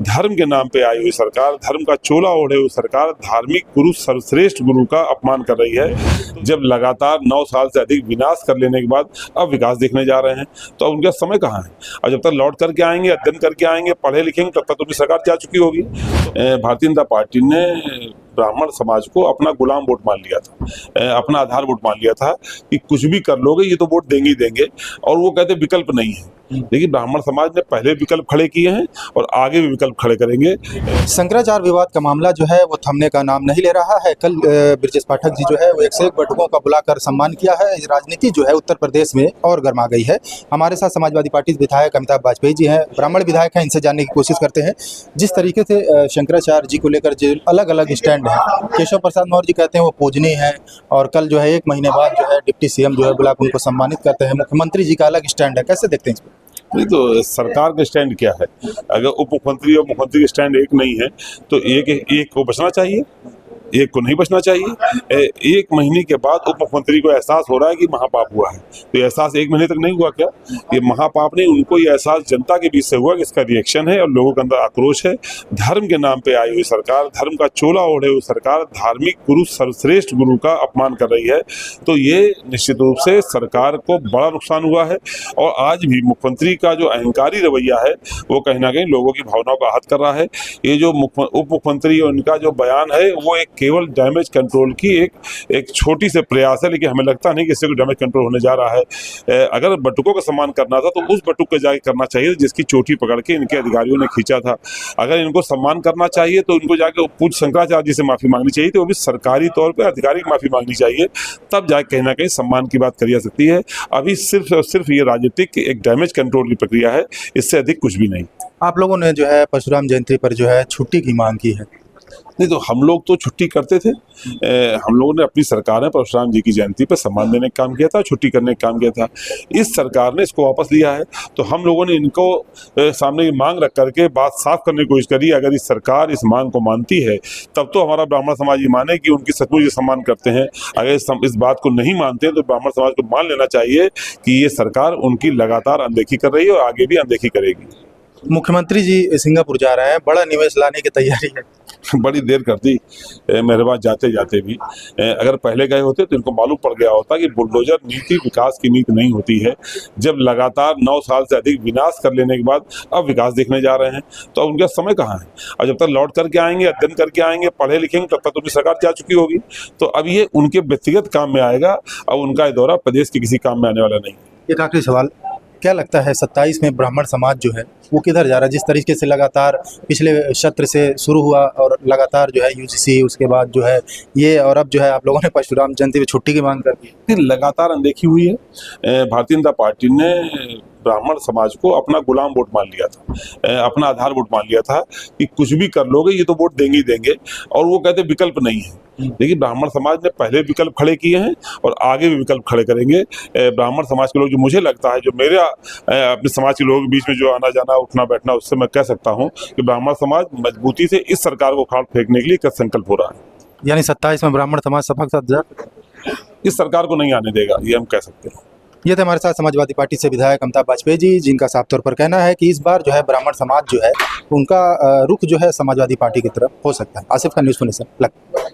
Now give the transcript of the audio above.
धर्म के नाम पे आई हुई सरकार, धर्म का चोला ओढ़े हुई सरकार धार्मिक गुरु, सर्वश्रेष्ठ गुरु का अपमान कर रही है। जब लगातार 9 साल से अधिक विनाश कर लेने के बाद अब विकास देखने जा रहे हैं, तो अब उनका समय कहाँ है? और जब तक लौट करके आएंगे, अध्ययन करके आएंगे, पढ़े लिखेंगे, तब तक तो उनकी सरकार जा चुकी होगी। भारतीय जनता पार्टी ने ब्राह्मण समाज को अपना गुलाम वोट मान लिया था, अपना आधार वोट मान लिया था कि कुछ भी कर लोगे ये तो वोट देंगे ही देंगे, और वो कहते विकल्प नहीं है। लेकिन ब्राह्मण समाज ने पहले विकल्प खड़े किए हैं और आगे भी विकल्प खड़े करेंगे। शंकराचार्य विवाद का मामला जो है वो थमने का नाम नहीं ले रहा है। कल ब्रजेश पाठक जी जो है वो 101 बैठकों का बुलाकर सम्मान किया है। राजनीति जो है उत्तर प्रदेश में और गर्मा गई है। हमारे साथ समाजवादी पार्टी विधायक अमिताभ वाजपेयी जी हैं, ब्राह्मण विधायक हैं, इनसे जानने की कोशिश करते हैं जिस तरीके से शंकराचार्य जी को लेकर जो अलग अलग स्टैंड है। केशव प्रसाद मौर्य जी कहते हैं वो पूजनीय है, और कल जो है 1 महीने बाद जो है डिप्टी सीएम जो है बुलाकर उनको सम्मानित करते हैं। मुख्यमंत्री जी का अलग स्टैंड है, कैसे देखते हैं इसको? नहीं तो सरकार का स्टैंड क्या है? अगर उप मुख्यमंत्री और मुख्यमंत्री का स्टैंड एक नहीं है तो एक को बचना चाहिए, एक को नहीं बचना चाहिए। 1 महीने के बाद उप मुख्यमंत्री को एहसास हो रहा है कि महापाप हुआ है, तो एहसास 1 महीने तक नहीं हुआ क्या? ये महापाप नहीं, उनको ये एहसास जनता के बीच से हुआ कि इसका रिएक्शन है और लोगों के अंदर आक्रोश है। धर्म के नाम पे आई हुई सरकार, धर्म का चोला ओढ़े हुई सरकार धार्मिक गुरु, सर्वश्रेष्ठ गुरु का अपमान कर रही है, तो ये निश्चित रूप से सरकार को बड़ा नुकसान हुआ है। और आज भी मुख्यमंत्री का जो अहंकारी रवैया है वो कहीं ना कहीं लोगों की भावनाओं को आहत कर रहा है। ये जो उप मुख्यमंत्री और इनका जो बयान है वो एक केवल डैमेज कंट्रोल की एक छोटी से प्रयास है, लेकिन हमें लगता नहीं कि इससे कोई डैमेज कंट्रोल होने जा रहा है। अगर बटुकों का सम्मान करना था तो उस बटुक के जाके करना चाहिए जिसकी चोटी पकड़ के इनके अधिकारियों ने खींचा था। अगर इनको सम्मान करना चाहिए तो इनको जाके पूज्य शंकराचार्य जी से माफी मांगनी चाहिए, तो वो भी सरकारी तौर पर आधिकारिक माफी मांगनी चाहिए, तब जाके कहीं ना कहीं सम्मान की बात करी जा सकती है। अभी सिर्फ ये राजनीतिक एक डैमेज कंट्रोल की प्रक्रिया है, इससे अधिक कुछ भी नहीं। आप लोगों ने जो है परशुराम जयंती पर जो है छुट्टी की मांग की है। नहीं तो हम लोग तो छुट्टी करते थे। हम लोगों ने अपनी सरकार में परशुराम जी की जयंती पर सम्मान देने का काम किया था, छुट्टी करने का काम किया था। इस सरकार ने इसको वापस लिया है, तो हम लोगों ने इनको सामने ये मांग रख करके बात साफ करने की कोशिश करी। अगर इस सरकार इस मांग को मानती है तब तो हमारा ब्राह्मण समाज ये माने कि उनकी सचमुच सम्मान करते हैं। अगर इस बात को नहीं मानते हैं तो ब्राह्मण समाज को मान लेना चाहिए कि ये सरकार उनकी लगातार अनदेखी कर रही है और आगे भी अनदेखी करेगी। मुख्यमंत्री जी सिंगापुर जा रहे हैं, बड़ा निवेश लाने की तैयारी है। बड़ी देर कर दी मेरे पास जाते जाते भी। अगर पहले गए होते तो इनको मालूम पड़ गया होता कि बुलडोजर नीति विकास की नीति नहीं होती है। जब लगातार 9 साल से अधिक विनाश कर लेने के बाद अब विकास देखने जा रहे हैं, तो अब उनका समय कहाँ है? और जब तक लौट करके आएंगे, अध्ययन करके आएंगे, पढ़े लिखेंगे, तब तक तो उनकी सरकार जा चुकी होगी। तो अब ये उनके व्यक्तिगत काम में आएगा, अब उनका ये दौरा प्रदेश के किसी काम में आने वाला नहीं। एक आखिरी सवाल, क्या लगता है 27 में ब्राह्मण समाज जो है वो किधर जा रहा है? जिस तरीके से लगातार पिछले सत्र से शुरू हुआ और लगातार जो है यूजीसी, उसके बाद जो है ये, और अब जो है आप लोगों ने परशुराम जयंती में छुट्टी की मांग कर दी। फिर लगातार अनदेखी हुई है। भारतीय जनता पार्टी ने ब्राह्मण समाज को अपना गुलाम वोट मान लिया था, अपना आधार वोट मान लिया था कि कुछ भी कर लोगे ये तो वोट देंगे ही देंगे, और वो कहते विकल्प नहीं है। लेकिन ब्राह्मण समाज ने पहले विकल्प खड़े किए हैं और आगे भी विकल्प खड़े करेंगे। ब्राह्मण समाज के लोग, जो मुझे लगता है, जो मेरा अपने समाज के लोगों के बीच में जो आना जाना उठना बैठना, उससे मैं कह सकता हूँ कि ब्राह्मण समाज मजबूती से इस सरकार को खाड़ फेंकने के लिए संकल्प हो रहा है। यानी 27 में ब्राह्मण समाज सभा के साथ जा इस सरकार को नहीं आने देगा, ये हम कह सकते हैं। ये थे हमारे साथ समाजवादी पार्टी से विधायक अमिताभ वाजपेयी जी, जिनका साफ तौर पर कहना है कि इस बार जो है ब्राह्मण समाज जो है उनका रुख जो है समाजवादी पार्टी की तरफ हो सकता है। आसिफ का न्यूज़ 24 लखनऊ।